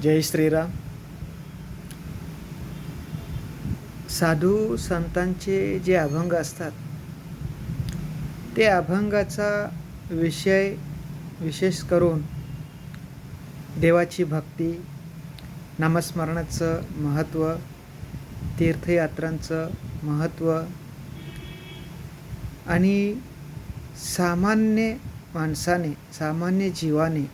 जय श्रीराम. साधू संतांचे जे अभंग असतात ते अभंगाचा विषय विशेष करून देवाची भक्ती, नामस्मरणाचं महत्त्व, तीर्थयात्रांचं महत्त्व आणि सामान्य माणसाने, सामान्य जीवाने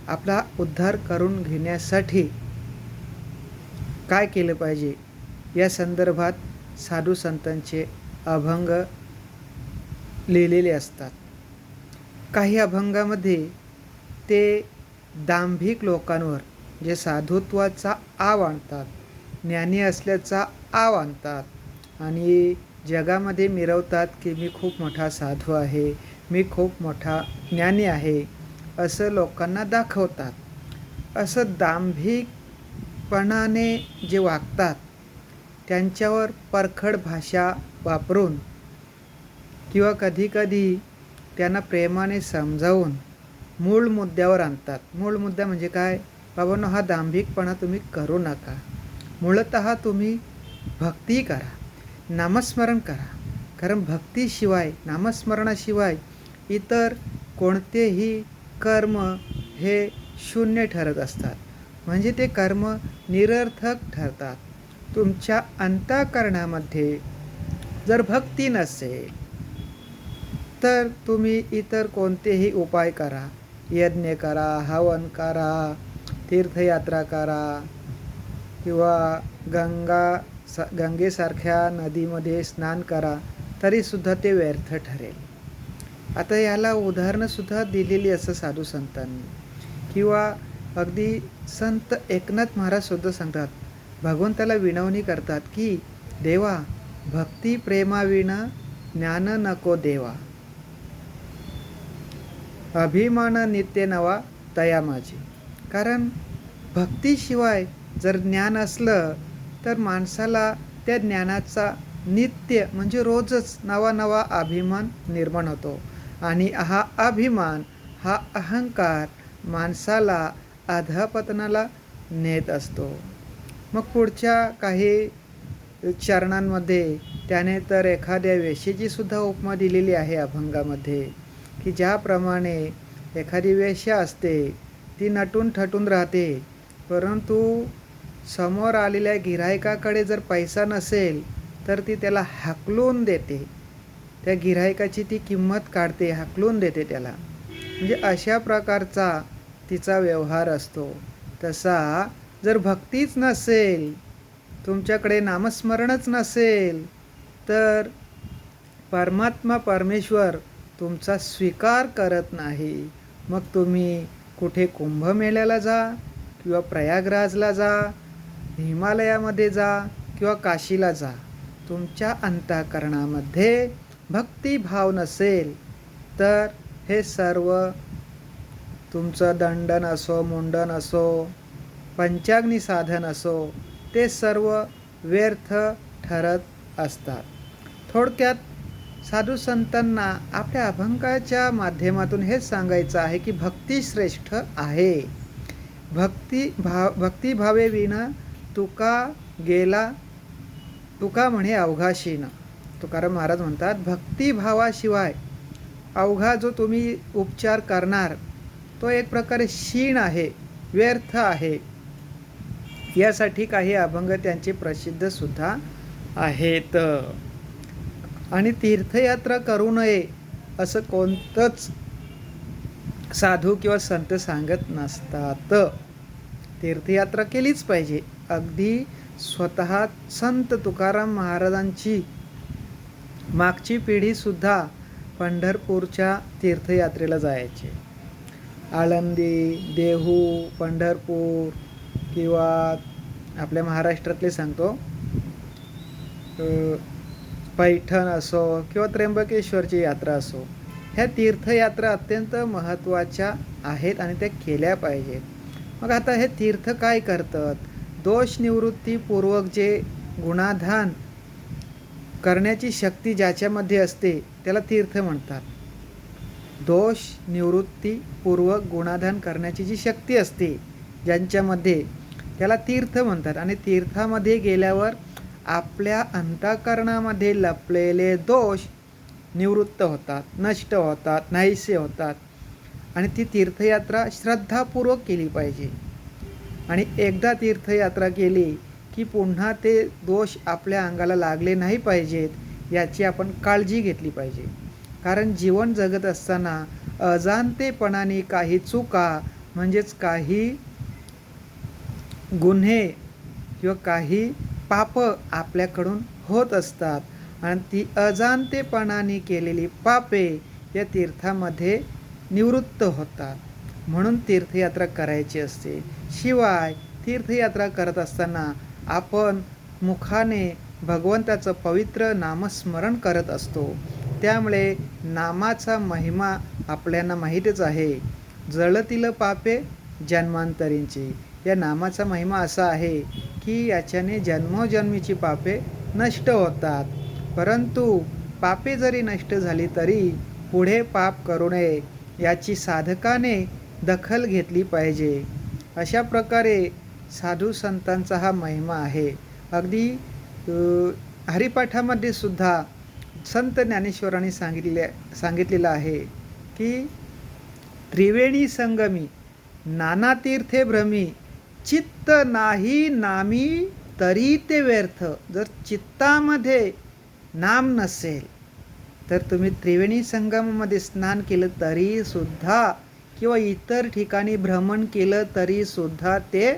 आपला उद्धार करून घेण्यासाठी काय केलं पाहिजे या संदर्भात साधू संतांचे अभंग लिहिलेले असतात. काही अभंगामध्ये ते दांभिक लोकांवर जे साधुत्वाचा आव आणतात, ज्ञानी असल्याचा आव आणतात आणि जगामध्ये मिरवतात की मी खूप मोठा साधू आहे, मी खूप मोठा ज्ञानी आहे असं लोकांना दाखवतात. असं दांभिकपणाने जे वागतात त्यांच्यावर परखड भाषा वापरून किंवा कधीकधी त्यांना प्रेमाने समजावून मूळ मुद्द्यावर आणतात. मूळ मुद्दा म्हणजे काय? बाबांनो, हा दांभिकपणा तुम्ही करू नका. मूळतः तुम्ही भक्ती करा, नामस्मरण करा. कारण भक्तीशिवाय, नामस्मरणाशिवाय इतर कोणतेही कर्म हे शून्य ठरत असतात. म्हणजे ते कर्म निरर्थक ठरतात. तुमच्या अंतःकरणामध्ये जर भक्ती नसेल तर तुम्ही इतर कोणतेही उपाय करा, यज्ञ करा, हवन करा, तीर्थयात्रा करा किंवा गंगेसारख्या नदीमध्ये स्नान करा, तरीसुद्धा ते व्यर्थ ठरेल. आता याला उदाहरणंसुद्धा दिलेली असं साधू संतांनी. किंवा अगदी संत एकनाथ महाराजसुद्धा सांगतात, भगवंताला विनवणी करतात की देवा, भक्ती प्रेमाविना ज्ञान नको देवा, अभिमान नित्य नवा तया माझी. कारण भक्तीशिवाय जर ज्ञान असलं तर माणसाला त्या ज्ञानाचा नित्य म्हणजे रोजच नवा नवा अभिमान निर्माण होतो आणि हा अभिमान, हा अहंकार माणसाला अधःपतनाला नेत असतो. मग पुढच्या काही चरणांमध्ये त्याने तर एखाद्या वेश्येची सुद्धा उपमा दिलेली आहे अभंगामध्ये, की ज्याप्रमाणे एखादी वेश्या असते, ती नटून थटून राहते, परंतु समोर आलेल्या गिऱ्हाईकाकडे जर पैसा नसेल तर ती त्याला हाकलून देते. त्या गिऱ्हाईकाची ती किंमत काढते, हाकलून देते त्याला. म्हणजे अशा प्रकारचा तिचा व्यवहार असतो. तसा जर भक्तीच नसेल, तुमच्याकडे नामस्मरणच नसेल, तर परमात्मा परमेश्वर तुमचा स्वीकार करत नाही. मग तुम्ही कुठे कुंभमेळ्याला जा किंवा प्रयागराजला जा, हिमालयामध्ये जा किंवा काशीला जा, तुमच्या अंतःकरणामध्ये भक्तिभाव नसेल तर हे सर्व तुमचं दंडन असो, मुंडन असो, पंचाग्नी साधन असो, ते सर्व व्यर्थ ठरत असतात. थोडक्यात साधू संतांना आपल्या अभंगाच्या माध्यमातून हेच सांगायचं आहे की भक्ती श्रेष्ठ आहे. भक्तिभावे विना तुका गेला, तुका म्हणे अवघाशीन. तुकाराम महाराज म्हणतात, भक्तिभावाशिवाय अवघा जो तुम्ही उपचार करणार तो एक प्रकारे शीण आहे, व्यर्थ आहे. यासाठी काही अभंग त्यांचे प्रसिद्ध सुद्धा आहेत. आणि तीर्थयात्रा करू नये असं कोणतंच साधू किंवा संत सांगत नसतात. तीर्थयात्रा केलीच पाहिजे. अगदी स्वतः संत तुकाराम महाराजांची मागची पिढीसुद्धा पंढरपूरच्या तीर्थयात्रेला जायचे. आळंदी, देहू, पंढरपूर किंवा आपल्या महाराष्ट्रातले सांगतो पैठण असो किंवा त्र्यंबकेश्वरची यात्रा असो, ह्या तीर्थयात्रा अत्यंत महत्त्वाच्या आहेत आणि त्या केल्या पाहिजेत. मग आता हे तीर्थ काय करतात? दोष निवृत्तीपूर्वक जे गुणाधान करण्याची शक्ती ज्याच्यामध्ये असते त्याला तीर्थ म्हणतात. दोष निवृत्तीपूर्वक गुणाधान करण्याची जी शक्ती असते ज्यांच्यामध्ये त्याला तीर्थ म्हणतात. आणि तीर्थामध्ये गेल्यावर आपल्या अंतःकरणामध्ये लपलेले दोष निवृत्त होतात, नष्ट होतात, नाहीसे होतात. आणि ती तीर्थयात्रा श्रद्धापूर्वक केली पाहिजे. आणि एकदा तीर्थयात्रा केली की पुन्हा ते दोष आपल्या अंगाला लागले नाही पाहिजेत याची आपण काळजी घेतली पाहिजे. कारण जीवन जगत असताना अजाणतेपणाने काही चुका म्हणजेच काही गुन्हे किंवा काही पाप आपल्याकडून होत असतात. आणि ती अजाणतेपणाने केलेली पापे या तीर्थामध्ये निवृत्त होतात. म्हणून तीर्थयात्रा करायची असते. शिवाय तीर्थयात्रा करत असताना आपण मुखाने भगवंताचं पवित्र नामस्मरण करत असतो. त्यामुळे नामाचा महिमा आपल्याला माहीतच आहे. जळतील पापे जन्मांतरींची. या नामाचा महिमा असा आहे की याच्याने जन्मोजन्मीची पापे नष्ट होतात. परंतु पापे जरी नष्ट झाली तरी पुढे पाप करू नये याची साधकाने दखल घेतली पाहिजे. अशा प्रकारे साधू संतांचा हा महिमा आहे. अगदी हरिपाठामध्ये सुद्धा संत ज्ञानेश्वरांनी सांगितलेलं आहे की त्रिवेणी संगमी नाना तीर्थे भ्रमी चित्त नाही नामी तरी ते व्यर्थ. जर चित्तामध्ये नाम नसेल तर तुम्ही त्रिवेणी संगमामध्ये स्नान केलं तरी सुद्धा किंवा इतर ठिकाणी भ्रमण केलं तरी सुद्धा ते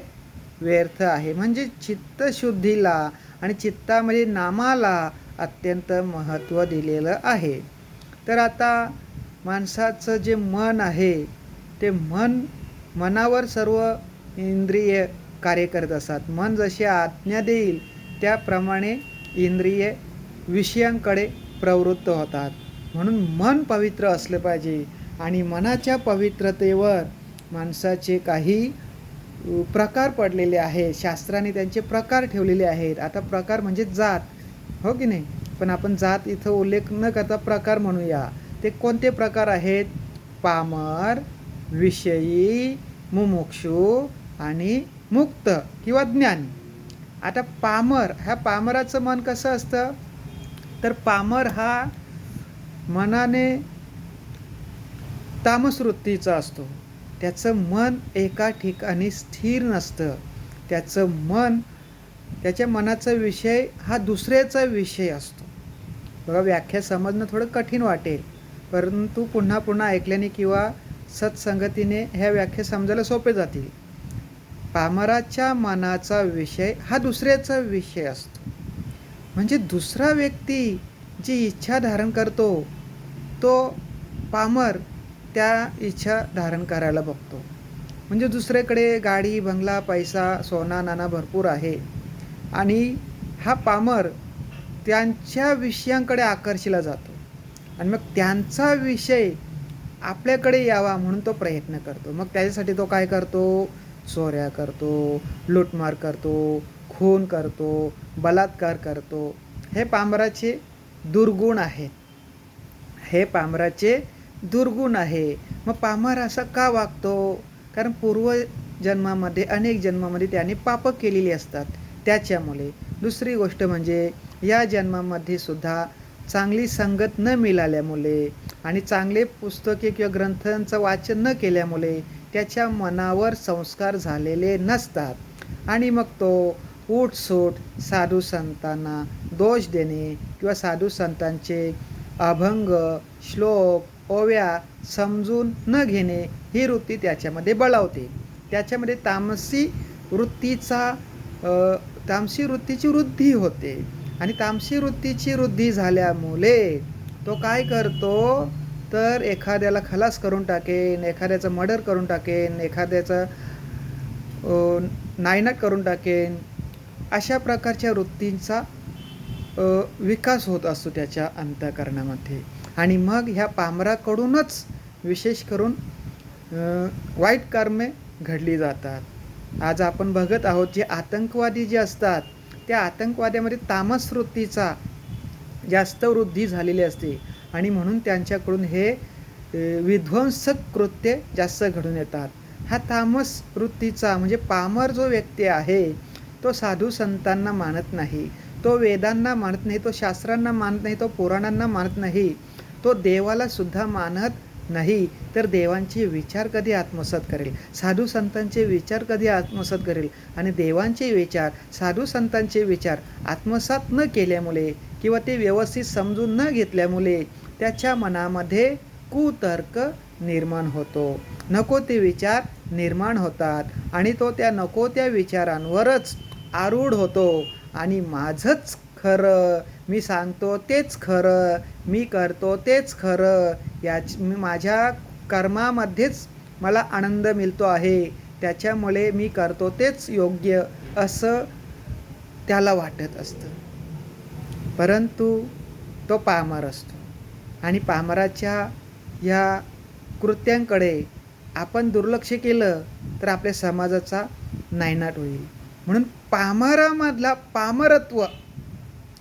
व्यर्थ आहे. म्हणजे चित्तशुद्धीला आणि चित्तामध्ये नामाला अत्यंत महत्त्व दिलेलं आहे. तर आता माणसाचं जे मन आहे ते मनावर सर्व इंद्रिय कार्य करत असतात. मन जशी आज्ञा देईल त्याप्रमाणे इंद्रिये विषयांकडे प्रवृत्त होतात. म्हणून मन पवित्र असलं पाहिजे. आणि मनाच्या पवित्रतेवर माणसाचे काही प्रकार पडलेले आहेत. शास्त्राने त्यांचे प्रकार ठेवलेले आहेत. आता प्रकार म्हणजे जात, हो की नाही? पण आपण जात इथं उल्लेख न करता प्रकार म्हणूया. ते कोणते प्रकार आहेत? पामर, विषयी, मुमुक्षू आणि मुक्त किंवा ज्ञानी. आता पामर, ह्या पामराचं मन कसं असतं? तर पामर हा मनाने तामस वृत्तीचा असतो. त्याचं मन एका ठिकाणी स्थिर नसतं. त्याच्या मनाचा विषय हा दुसऱ्याचा विषय असतो. बघा, व्याख्या समजणं थोडं कठीण वाटेल, परंतु पुन्हा पुन्हा ऐकल्याने किंवा सत्संगतीने ह्या व्याख्या समजायला सोपे जातील. पामराच्या मनाचा विषय हा दुसऱ्याचा विषय असतो. म्हणजे दुसरा व्यक्ती जी इच्छा धारण करतो तो पामर त्या इच्छा धारण करायला बघतो. म्हणजे दुसऱ्याकडे गाडी, बंगला, पैसा, सोना नाना भरपूर आहे आणि हा पामर त्यांच्या विषयांकडे आकर्षिला जातो आणि मग त्यांचा विषय आपल्याकडे यावा म्हणून तो प्रयत्न करतो. मग त्याच्यासाठी तो काय करतो? चोऱ्या करतो, लूटमार करतो, खून करतो, बलात्कार करतो. हे पामराचे दुर्गुण आहेत. दुर्गुण आहे. मग पामर असा का वागतो? कारण पूर्वजन्मामध्ये अनेक जन्मामध्ये त्याने पापं केलेली असतात त्याच्यामुळे. दुसरी गोष्ट म्हणजे या जन्मामध्ये सुद्धा चांगली संगत न मिळाल्यामुळे आणि चांगले पुस्तके किंवा ग्रंथांचं वाचन न केल्यामुळे त्याच्या मनावर संस्कार झालेले नसतात. आणि मग तो उठसूट साधू संतांना दोष देणे किंवा साधू संतांचे अभंग, श्लोक, ओव्या समजून न घेणे ही वृत्ती त्याच्यामध्ये बळावते. त्याच्यामध्ये तामसी वृत्तीची वृद्धी होते. आणि तामसी वृत्तीची वृद्धी झाल्यामुळे तो काय करतो? तर एखाद्याला खलास करून टाकेन, एखाद्याचं मर्डर करून टाकेन, एखाद्याचं नायनाट करून टाकेन. अशा प्रकारच्या वृत्तींचा विकास होत असतो त्याच्या अंतःकरणामध्ये. आणि मग ह्या पामराकडूनच विशेष करून वाईट कर्मे घडली जातात. आज आपण बघत आहोत जे आतंकवादी जे असतात त्या आतंकवाद्यामध्ये तामस वृत्तीचा जास्त वृद्धी झालेली असते आणि म्हणून त्यांच्याकडून हे विध्वंसक कृत्य जास्त घडून येतात. हा तामस वृत्तीचा म्हणजे पामर जो व्यक्ती आहे तो साधू संतांना मानत नाही, तो वेदांना मानत नाही, तो शास्त्रांना मानत नाही, तो पुराणांना मानत नाही, तो देवाला सुद्धा मानत नाही, तर देवांचे विचार कधी आत्मसात करेल, साधू संतांचे विचार कधी आत्मसात करेल? आणि देवांचे विचार, साधू संतांचे विचार आत्मसात न केल्यामुळे किंवा ते व्यवस्थित समजून न घेतल्यामुळे त्याच्या मनामध्ये कुतर्क निर्माण होतो, नको ते विचार निर्माण होतात आणि तो त्या नको त्या विचारांवरच आरूढ होतो आणि माझंच खरं, मी सांगतो तेच खरं, मी करतो तेच खरं, माझ्या कर्मामध्येच मला आनंद मिळतो आहे, त्याच्यामुळे मी करतो तेच योग्य असं त्याला वाटत असतं. परंतु तो पामर असतो आणि पामराच्या या कृत्यांकडे आपण दुर्लक्ष केलं तर आपल्या समाजाचा नायनाट होईल. म्हणून पामरामधला पामरत्व,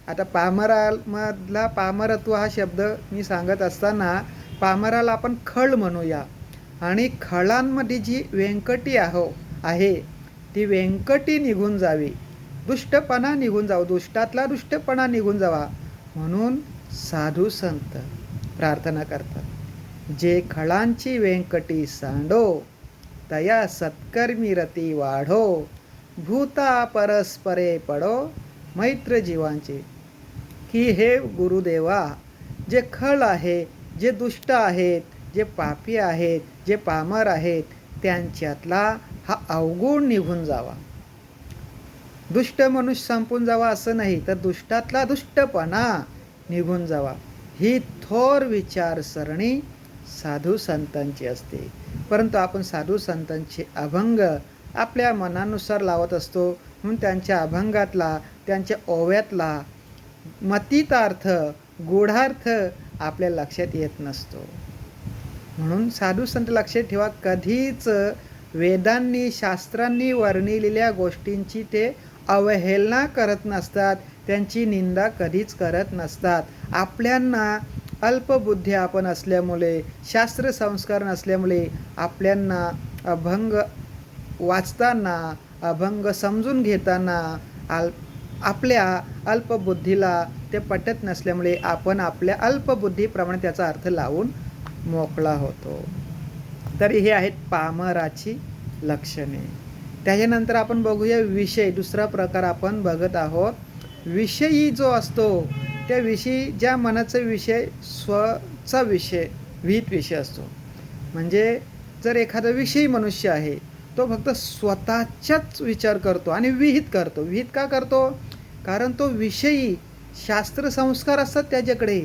आता पामरामधला पामरत्व हा शब्द मी सांगत असताना पामराला आपण खळ म्हणूया आणि खळांमध्ये जी व्यंकटी आहे ती व्यंकटी निघून जावी, दुष्टपणा निघून जावं, दुष्टातला दुष्टपणा निघून जावा म्हणून साधू संत प्रार्थना करतात. जे खळांची व्यंकटी सांडो तया सत्कर्मी रती वाढो, भूता परस्परे पडो मैत्र जीवांचे. की हे गुरुदेवा, जे खळ आहे, जे दुष्ट आहेत, जे पापी आहेत, जे पामर आहेत, त्यांच्यातला हा अवगुण निघून जावा. दुष्ट मनुष्य संपून जावा असं नाही, तर दुष्टातला दुष्टपणा निघून जावा. ही थोर विचारसरणी साधू संतांची असते. परंतु आपण साधू संतांचे अभंग आपल्या मनानुसार लावत असतो, म्हणून त्यांच्या अभंगातला, त्यांच्या ओव्यातला मतितार्थ, गूढार्थ आपल्या लक्षात येत नसतो. म्हणून साधू संत लक्षात ठेवा, कधीच वेदांनी शास्त्रांनी वर्णिलेल्या गोष्टींची ते अवहेलना करत नसतात, त्यांची निंदा कधीच करत नसतात. आपल्यांना अल्पबुद्धी आपण असल्यामुळे, शास्त्र संस्कार नसल्यामुळे आपल्यांना अभंग वाचताना, अभंग समजून घेताना आपल्या अल्पबुद्धीला ते पटत नसल्यामुळे आपण आपल्या अल्पबुद्धीप्रमाणे त्याचा अर्थ लावून मोकळा होतो. तर हे आहेत पामराची लक्षणे. त्याच्यानंतर आपण बघूया विषय. दुसरा प्रकार आपण बघत आहोत. विषयी जो असतो त्या विषयी, ज्या मनाचा विषय स्वचा विषय, विहित विषय असतो. म्हणजे जर एखादा विषयी मनुष्य आहे, तो फक्त स्वतःचाच विचार करतो आणि विहित करतो. विहित का करतो? कारण तो विषयी शास्त्र संस्कार असतात त्याच्याकडे,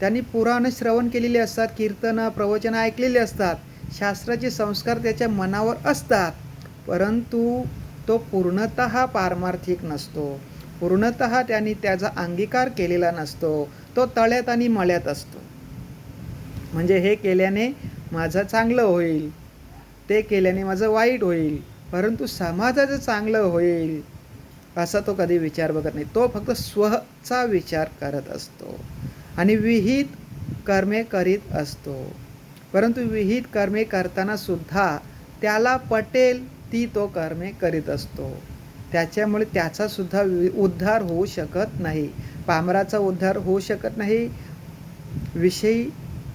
त्यांनी पुराण श्रवण केलेले असतात, कीर्तन प्रवचन ऐकलेले असतात, शास्त्राचे संस्कार त्याच्या मनावर असतात, परंतु तो पूर्णतः पारमार्थिक नसतो, पूर्णतः त्यांनी त्याचा अंगीकार केलेला नसतो, तो तळ्यात आणि मळ्यात असतो. म्हणजे हे केल्याने माझं चांगलं होईल, ते केल्याने माझं वाईट होईल, परंतु समाजाचं चांगलं होईल असा तो कधी विचार बघत नाही. तो फक्त स्वचा विचार करत असतो आणि विहित कर्मे करीत असतो. परंतु विहित कर्मे करताना सुद्धा त्याला पटेल ती तो कर्मे करीत असतो. त्याच्यामुळे त्याचा सुद्धा उद्धार होऊ शकत नाही. पामराचा उद्धार होऊ शकत नाही, विषयी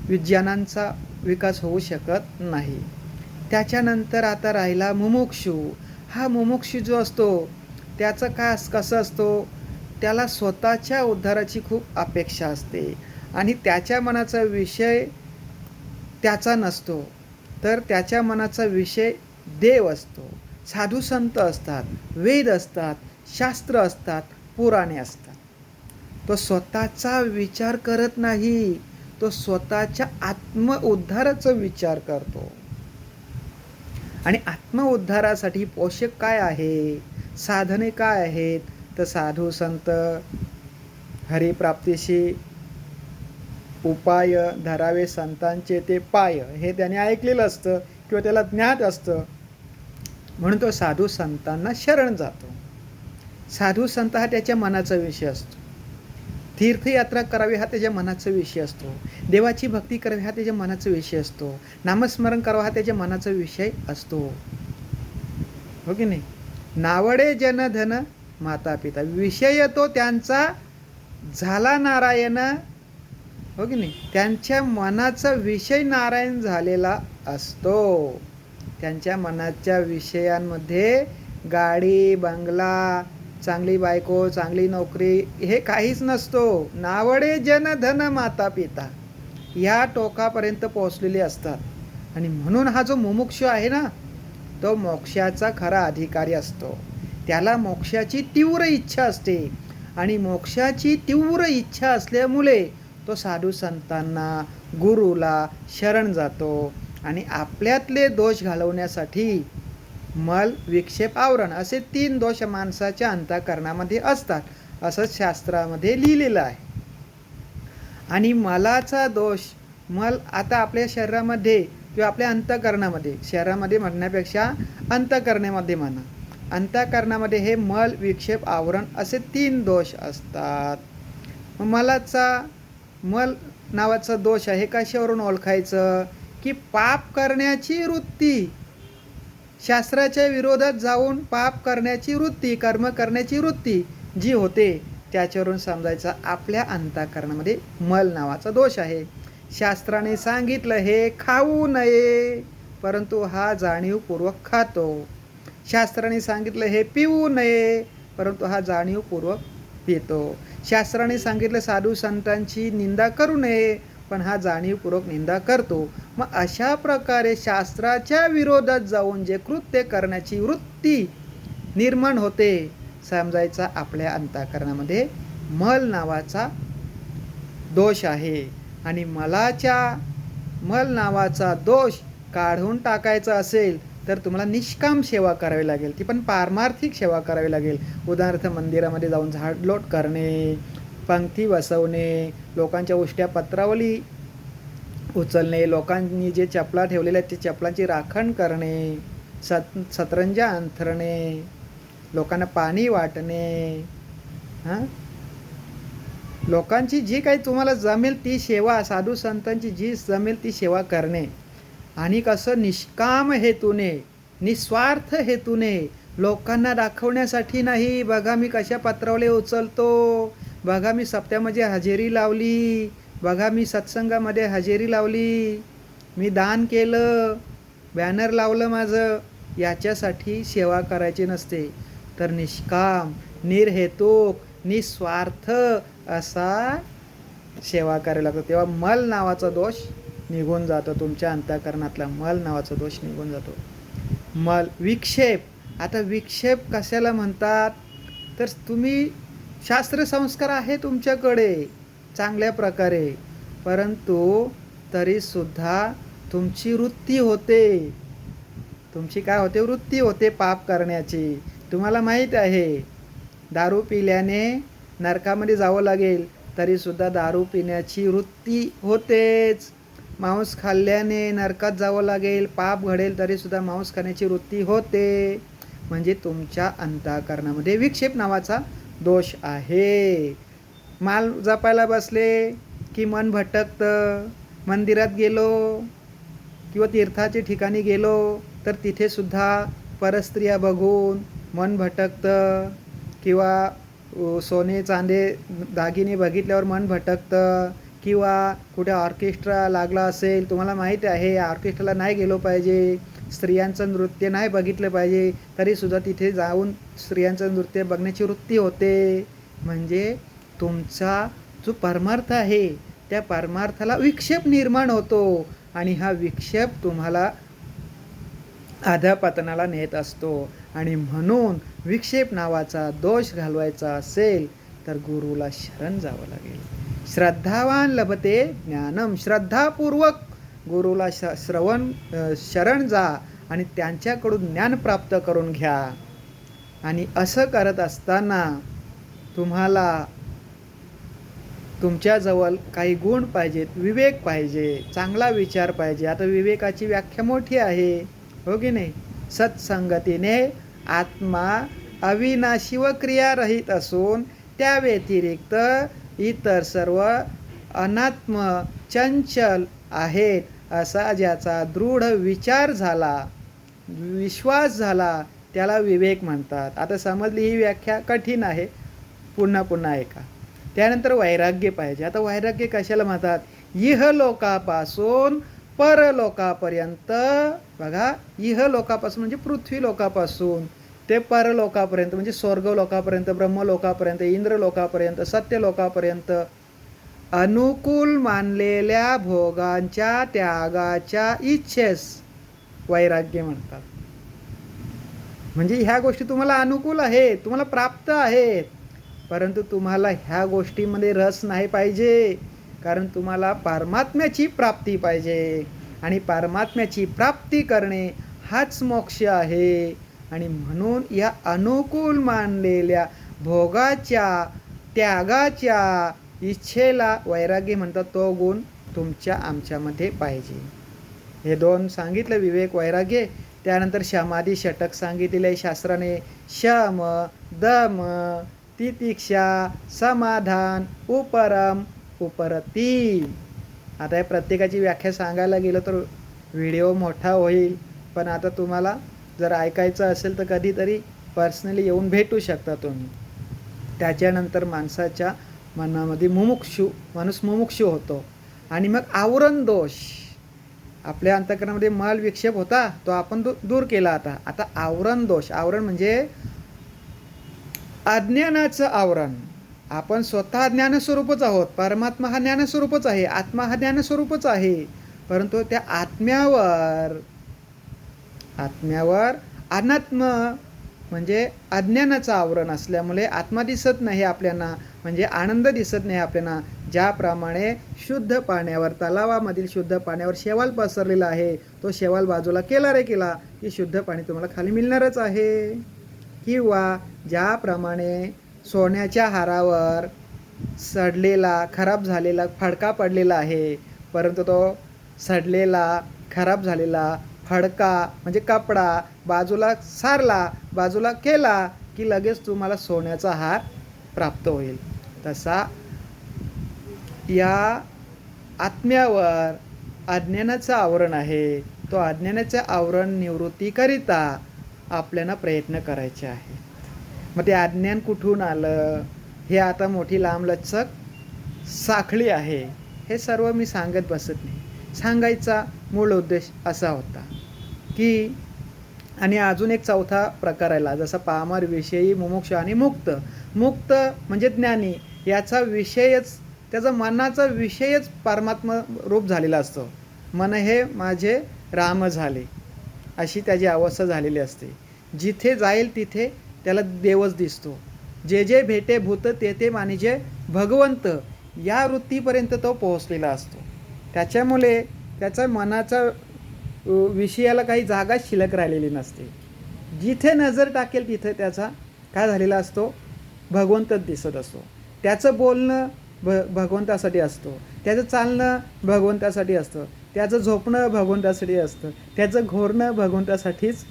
विज्ञानांचा विकास होऊ शकत नाही. त्याच्यानंतर आता राहिला मुमुक्षू. हा मुमुक्षू जो असतो त्याचं काय कसं असतो, त्याला स्वतःच्या उद्धाराची खूप अपेक्षा असते आणि त्याच्या मनाचा विषय त्याचा नसतो, तर त्याच्या मनाचा विषय देव असतो, साधू संत असतात, वेद असतात, शास्त्र असतात, पुराणे असतात. तो स्वतःचा विचार करत नाही, तो स्वतःच्या आत्मउद्धाराचा विचार करतो. आणि आत्मउद्धारासाठी पोषक काय आहे, साधने काय आहेत, तर साधू संत, हरिप्राप्तीशी उपाय धरावे संतांचे ते पाय, हे त्याने ऐकलेलं असतं किंवा त्याला ज्ञात असतं, म्हणून तो साधू संतांना शरण जातो. साधू संत हा त्याच्या मनाचा विषय असतो. तीर्थयात्रा करावी हा त्याच्या मनाचा विषय असतो, देवाची भक्ती करावी हा त्याच्या मनाचा विषय असतो, नामस्मरण करावं हा त्याच्या मनाचा विषय असतो, हो की नाही. नावडे जन धन माता पिता, विषय तो त्यांचा झाला नारायण, हो की नाही. त्यांच्या मनाचा विषय नारायण झालेला असतो. त्यांच्या मनाच्या विषयांमध्ये गाडी बंगला, चांगली बायको, चांगली नोकरी हे काहीच नसतो. नावडे जन धन माता पिता या टोकापर्यंत पोहोचलेले असतात. आणि म्हणून हा जो मुमुक्षु आहे ना, तो मोक्षाचा खरा अधिकारी असतो. त्याला मोक्षाची तीव्र इच्छा असते आणि मोक्षाची तीव्र इच्छा असल्यामुळे तो साधू संतांना, गुरुला शरण जातो आणि आपल्यातले दोष घालवण्यासाठी मल, विक्षेप, आवरण असे 3 दोष माणसाच्या अंतःकरणामध्ये असतात असं शास्त्रामध्ये लिहिलेलं आहे. आणि मलाचा दोष, मल आता आपल्या शरीरामध्ये किंवा आपल्या अंतःकरणामध्ये, शरीरामध्ये म्हणण्यापेक्षा अंतःकरणामध्ये म्हणा, अंतःकरणामध्ये हे मल, विक्षेप, आवरण असे 3 दोष असतात. मल नावाचा दोष आहे, कशावरून ओळखायचं की पाप करण्याची वृत्ती, शास्त्राच्या विरोधात जाऊन पाप करण्याची वृत्ती, कर्म करण्याची वृत्ती जी होते त्याच्यावरून समजायचं आपल्या अंतःकरणामध्ये मल नावाचा दोष आहे. शास्त्राने सांगितलं हे खाऊ नये, परंतु हा जाणीवपूर्वक खातो. शास्त्राने सांगितलं हे पिऊ नये, परंतु हा जाणीवपूर्वक पितो. शास्त्राने सांगितलं साधू संतांची निंदा करू नये, पण हा जाणीवपूर्वक निंदा करतो. मग अशा प्रकारे शास्त्राच्या विरोधात जाऊन जे कृत्य करण्याची वृत्ती निर्माण होते, समजायचा आपल्या अंतःकरणामध्ये मल नावाचा दोष आहे. आणि मल नावाचा दोष काढून टाकायचा असेल तर तुम्हाला निष्काम सेवा करावी लागेल, ती पण पारमार्थिक सेवा करावी लागेल. उदाहरणार्थ मंदिरामध्ये जाऊन झाडलोट करणे, पंक्ती बसवणे, लोकांच्या उष्ट्या पत्रावली उचलणे, लोकांनी जे चपला ठेवलेल्या आहेत ते चपलांची राखण करणे, सतरंजा अंथरणे, लोकांना पाणी वाटणे, लोकांची जी काही तुम्हाला जमेल ती सेवा, साधू संतांची जी जमेल ती सेवा करणे. आणि कसं निष्काम हेतूने, निस्वार्थ हेतूने, लोकांना दाखवण्यासाठी नाही, बघा मी कशा पत्रावले उचलतो, बघा मी सप्त्यामध्ये हजेरी लावली, बघा मी सत्संगामध्ये हजेरी लावली, मी दान केलं, बॅनर लावलं माझं, याच्यासाठी सेवा करायची नसते. तर निष्काम, निर्हेतुक, निस्वार्थ असा सेवा करायला लागतो. तेव्हा मल नावाचा दोष निघून जातो, तुमच्या अंतःकरणातला मल नावाचा दोष निघून जातो. मल, विक्षेप. आता विक्षेप कशाला म्हणतात तर तुम्ही शास्त्रसंस्कार आहे तुमच्याकडे चांगल्या प्रकारे, परंतु तरीसुद्धा तुमची वृत्ती होते, तुमची काय होते, वृत्ती होते पाप करण्याची. तुम्हाला माहीत आहे दारू पिल्याने नरकामध्ये जावं लागेल, तरीसुद्धा दारू पिण्याची वृत्ती होतेच. मांस खाल्ल्याने नरकात जावं लागेल, पाप घडेल, तरीसुद्धा मांस खाण्याची वृत्ती होते. म्हणजे तुमच्या अंतःकरणामध्ये विक्षेप नावाचा दोष आहे. माल जपायला बसले की मन भटकतं, मंदिरात गेलो किंवा तीर्थाच्या ठिकाणी गेलो तर तिथे सुद्धा परस्त्रिया बघून मन भटकतं, किंवा सोने चांदे दागिने बघितल्यावर मन भटकतं, किंवा कुठे ऑर्केस्ट्रा लागला असेल, तुम्हाला माहीत आहे ऑर्केस्ट्राला नाही गेलो पाहिजे, स्त्रियांचं नृत्य नाही बघितलं पाहिजे, तरीसुद्धा तिथे जाऊन स्त्रियांचं नृत्य बघण्याची वृत्ती होते. म्हणजे तुमचा जो परमार्थ आहे त्या परमार्थाला विक्षेप निर्माण होतो आणि हा विक्षेप तुम्हाला अधःपतनाला नेत असतो. आणि म्हणून विक्षेप नावाचा दोष घालवायचा असेल तर गुरुला शरण जावं लागेल. श्रद्धावान लभते ज्ञानम, श्रद्धापूर्वक गुरुला शरण जा आणि त्यांच्याकडून ज्ञान प्राप्त करून घ्या. आणि असं करत असताना तुम्हाला तुमच्याजवळ काही गुण पाहिजेत, विवेक पाहिजे, चांगला विचार पाहिजे. आता विवेकाची व्याख्या मोठी आहे, हो की नाही. सत्संगतीने आत्मा अविनाशी व क्रियारहित असून त्या व्यतिरिक्त इतर सर्व अनात्म चंचल आहेत असा ज्याचा दृढ विचार झाला, विश्वास झाला, त्याला विवेक म्हणतात. आता समजली ही व्याख्या कठीण आहे, पुन्हा पुन्हा ऐका. त्यानंतर वैराग्य पाहिजे. आता वैराग्य कशाला म्हणतात? इहलोकापासून परलोकापर्यंत. बघा, इहलोकापासून म्हणजे पृथ्वी लोकापासून ते परलोकापर्यंत म्हणजे स्वर्गलोकापर्यंत, ब्रह्मलोकापर्यंत, इंद्रलोकापर्यंत, सत्यलोकापर्यंत अनुकूल मानलेल्या भोगांच्या त्यागाच्या इच्छेस वैराग्य म्हणतात. म्हणजे ह्या गोष्टी तुम्हाला अनुकूल आहेत, तुम्हाला प्राप्त आहेत, परंतु तुम्हाला ह्या गोष्टीमध्ये रस नाही पाहिजे, कारण तुम्हाला परमात्म्याची प्राप्ती पाहिजे. आणि परमात्म्याची प्राप्ती करणे हाच मोक्ष आहे. आणि म्हणून या अनुकूल मानलेल्या भोगाच्या त्यागाच्या इच्छेला वैराग्य म्हणतात. तो गुण तुमच्या आमच्यामध्ये पाहिजे. हे दोन सांगितलं, विवेक वैराग्य. त्यानंतर शमाधी षटक सांगितलेलं आहे शास्त्राने. शम, दम, तितिक्षा, समाधान, उपरम, उपरती. आता या प्रत्येकाची व्याख्या सांगायला गेलं तर व्हिडिओ मोठा होईल, पण आता तुम्हाला जर ऐकायचं असेल तर कधीतरी पर्सनली येऊन भेटू शकता तुम्ही. त्याच्यानंतर माणसाच्या मनामध्ये माणूस मुमुक्षू होतो. आणि मग आवरण दोष, आपल्या अंतःकरणामध्ये मल विक्षेप होता तो आपण दूर केला. आता आवरण दोष. आवरण म्हणजे अज्ञानाचं आवरण. आपण स्वतः ज्ञानस्वरूपच आहोत, परमात्मा हा ज्ञानस्वरूपच आहे, आत्मा हा ज्ञानस्वरूपच आहे, परंतु त्या आत्म्यावर अनात्म म्हणजे अज्ञानाचं आवरण असल्यामुळे आत्मा दिसत नाही आपल्याला, म्हणजे आनंद दिसत नाही आपल्याला. ज्याप्रमाणे शुद्ध पाण्यावर, तलावामधील शुद्ध पाण्यावर शेवाल पसरलेला आहे, तो शेवाल बाजूला केला रे केला की शुद्ध पाणी तुम्हाला खाली मिळणारच आहे. किंवा ज्याप्रमाणे सोन्याच्या हारावर सडलेला, खराब झालेला फडका पडलेला आहे, परंतु तो सडलेला, खराब झालेला फडका म्हणजे कपडा बाजूला सारला, बाजूला केला की लगेच तुम्हाला सोन्याचा हार प्राप्त होईल. तसा या आत्म्यावर अज्ञानाचं आवरण आहे. तो अज्ञानाचं आवरण निवृत्तीकरिता आपल्याला प्रयत्न करायचे आहे. मग ते अज्ञान कुठून आलं, हे आता मोठी लांबलचक साखळी आहे. हे सर्व मी सांगत बसत नाही. सांगायचा मूळ उद्देश असा होता की, आणि अजून एक चौथा प्रकार आला, जसा पामर, विषयी, मुमुक्ष आणि मुक्त. मुक्त म्हणजे ज्ञानी, याचा विषयच, त्याचा मनाचा विषयच परमात्मा रूप झालेला असतो. मन हे माझे राम झाले, अशी त्याची अवस्था झालेली असते. जिथे जाईल तिथे त्याला देवच दिसतो. जे जे भेटे भूत ते ते मानिजे भगवंत, या वृत्तीपर्यंत तो पोहोचलेला असतो. त्याच्यामुळे त्याचा मनाचा विषयाला काही जागा शिल्लक राहिलेली नसते. जिथे नजर टाकेल तिथे त्याचा काय झालेला असतो, भगवंतच दिसत असतो. त्याचं बोलणं भगवंतासाठी असतो, त्याचं चालणं भगवंतासाठी असतं, त्याचं झोपणं भगवंतासाठी असतं, त्याचं घोरणं भगवंतासाठीच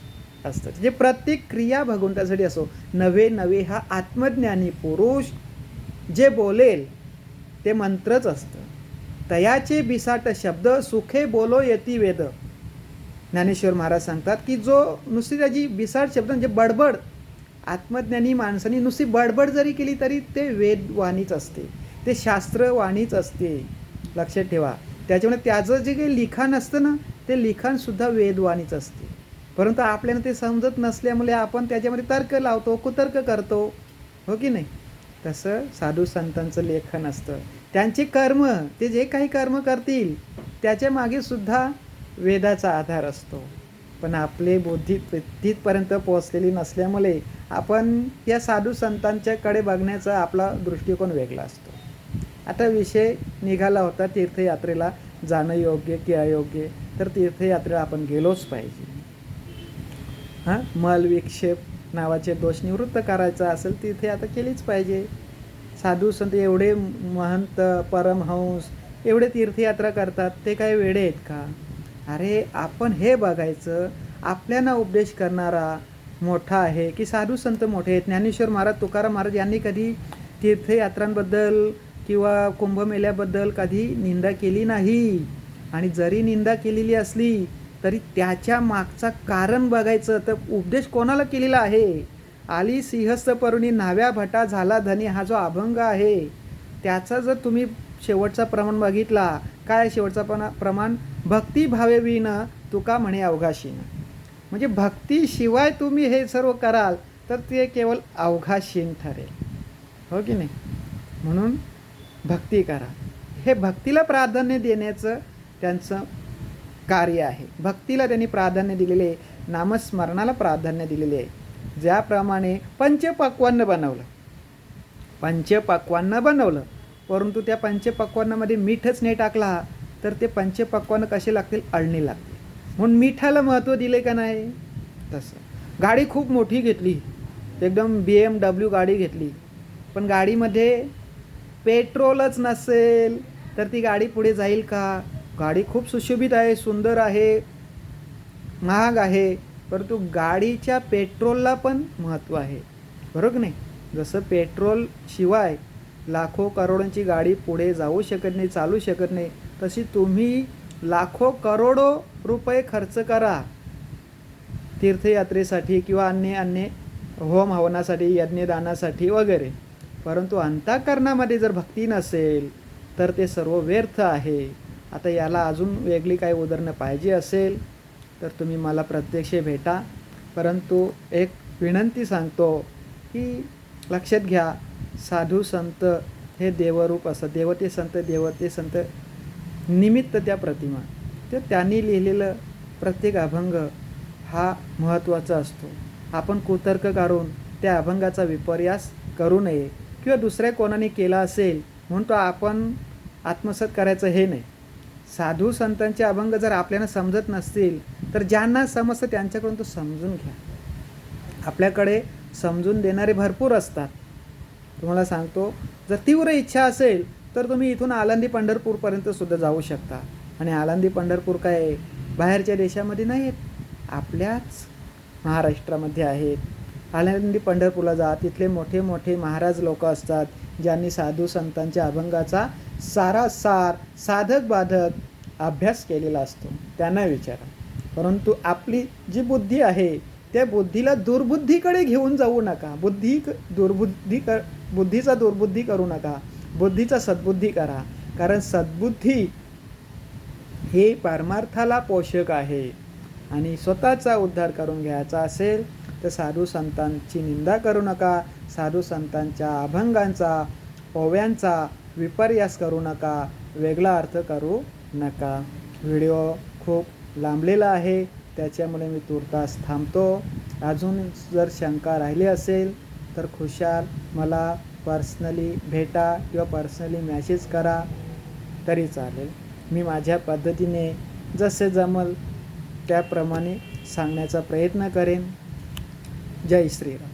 असतं. जे प्रत्येक क्रिया भगवंतासाठी असो. नवे नवे हा आत्मज्ञानी पुरुष जे बोलेल ते मंत्रच असतं. तयाचे बिसाट शब्द सुखे बोलो यती वेद. ज्ञानेश्वर महाराज सांगतात की जो नुसती त्याची बिसाट शब्द म्हणजे बडबड, आत्मज्ञानी माणसाने नुसती बडबड जरी केली तरी ते वेदवाणीच असते, ते शास्त्रवाणीच असते. लक्षात ठेवा. त्याच्यामुळे त्याचं जे काही लिखाण असतं ना, ते लिखाणसुद्धा वेदवाणीच असते. परंतु आपल्याला ते समजत नसल्यामुळे आपण त्याच्यामध्ये तर्क लावतो, कुतर्क करतो, हो की नाही. तसं साधू संतांचं लेखन असतं. त्यांचे कर्म, ते जे काही कर्म करतील त्याच्या मागे सुद्धा वेदाचा आधार असतो. पण आपले बुद्धी तिथपर्यंत पोहोचलेली नसल्यामुळे आपण या साधू संतांच्याकडे बघण्याचा आपला दृष्टिकोन वेगळा असतो. आता विषय निघाला होता तीर्थयात्रेला जाणं योग्य की अयोग्य. तर तीर्थयात्रेला आपण गेलोच पाहिजे. मल विक्षेप नावाचे दोष निवृत्त करायचा असेल तीर्थयात्रा केलीच पाहिजे. साधू संत एवढे महंत, परमहंस एवढे तीर्थयात्रा करतात, ते काय वेडे आहेत का? अरे आपण हे बघायचं, आपल्याला उपदेश करणारा मोठा आहे की साधू संत मोठे आहेत. ज्ञानेश्वर महाराज, तुकाराम महाराज यांनी कधी तीर्थयात्रांबद्दल किंवा कुंभमेळ्याबद्दल कधी निंदा केली नाही. आणि जरी निंदा केलेली असली तरी त्याच्या मागचा कारण बघायचं. तर उपदेश कोणाला केलेला आहे? आली सिंहस्थ परुणी न्हाव्या भटा झाला धनी, हा जो अभंग आहे त्याचा जर तुम्ही शेवटचा प्रमाण बघितला, काय शेवटचा प्रमाण? भक्ती भावे विण तुका म्हणे अवघाशीन. म्हणजे भक्तीशिवाय तुम्ही हे सर्व कराल तर ते केवळ अवघाशीन ठरेल, हो की नाही? म्हणून भक्ती करा. हे भक्तीला प्राधान्य देण्याचं त्यांचं कार्य आहे. भक्तीला त्यांनी प्राधान्य दिलेले आहे, नामस्मरणाला प्राधान्य दिलेले आहे. ज्याप्रमाणे पंचपक्वान्न बनवलं, परंतु त्या पंचपक्वान्नामध्ये मीठच नाही टाकला तर ते पंचपक्वान्न कसे लागतील? अळणी लागतील. म्हणून मिठाला महत्त्व दिले का नाही? तसं गाडी खूप मोठी घेतली, एकदम BMW गाडी घेतली, पण गाडीमध्ये पेट्रोलच नसेल तर ती गाडी पुढे जाईल का? गाडी खूप सुशोभित आहे, सुंदर आहे, महाग आहे, परंतु गाडीच्या पेट्रोलला पण महत्त्व आहे, बरोबर नाही? जसं पेट्रोल शिवाय लाखो करोडोंची गाडी पुढे जाऊ शकत नाही, चालू शकत नाही, तशी तुम्ही लाखो करोडो रुपये खर्च करा तीर्थयात्रेसाठी किंवा अन्य होम हवनासाठी, यज्ञदानासाठी वगैरे, परंतु अंतःकरणामध्ये जर भक्ती नसेल तर ते सर्व व्यर्थ आहे. आता याला अजून वेगळी काही उदाहरणं पाहिजे असेल तर तुम्ही मला प्रत्यक्ष भेटा. परंतु एक विनंती सांगतो की लक्षात घ्या, साधू संत हे देवरूप असतात. देवते संत निमित्त त्या प्रतिमा. तर त्यांनी लिहिलेलं प्रत्येक अभंग हा महत्त्वाचा असतो. आपण कुतर्क करून त्या अभंगाचा विपर्यास करू नये, किंवा दुसऱ्या कोणाने केला असेल म्हणून तो आपण आत्मसात करायचं हे नाही. साधू संतांचे अभंग जर आपल्याला समजत नसतील तर ज्यांना समजतं त्यांच्याकडून तो समजून घ्या. आपल्याकडे समजून देणारे भरपूर असतात. तुम्हाला सांगतो, जर तीव्र इच्छा असेल तर तुम्ही इथून आळंदी पंढरपूरपर्यंत सुद्धा जाऊ शकता. आणि आळंदी पंढरपूर काय बाहेरच्या देशामध्ये नाही आहेत, आपल्याच महाराष्ट्रामध्ये आहेत. आळंदी पंढरपूरला जा, तिथले मोठे मोठे महाराज लोक असतात ज्यांनी साधू संतांच्या अभंगाचा सारासार साधक बाधक अभ्यास केलेला असतो, त्यांना विचारा. परंतु आपली जी बुद्धी आहे त्या बुद्धीला दुर्बुद्धीकडे घेऊन जाऊ नका. बुद्धीचा दुर्बुद्धी करू नका, बुद्धीचा सद्बुद्धी करा. कारण सद्बुद्धी हे परमार्थाला पोषक आहे. आणि स्वतःचा उद्धार करून घ्यायचा असेल तर साधू संतांची निंदा करू नका, साधू संतांच्या अभंगांचा ओव्यांचा विपर्यास करू नका, वेगळा अर्थ करू नका. व्हिडिओ खूप लांबलेला आहे, त्याच्यामुळे मी तुर्तास थांबतो. अजून जर शंका राहिली असेल तर खुशाल मला पर्सनली भेटा किंवा पर्सनली मॅसेज करा तरी चालेल. मी माझ्या पद्धतीने जसे जमल त्याप्रमाणे सांगण्याचा प्रयत्न करेन. जय श्रीराम.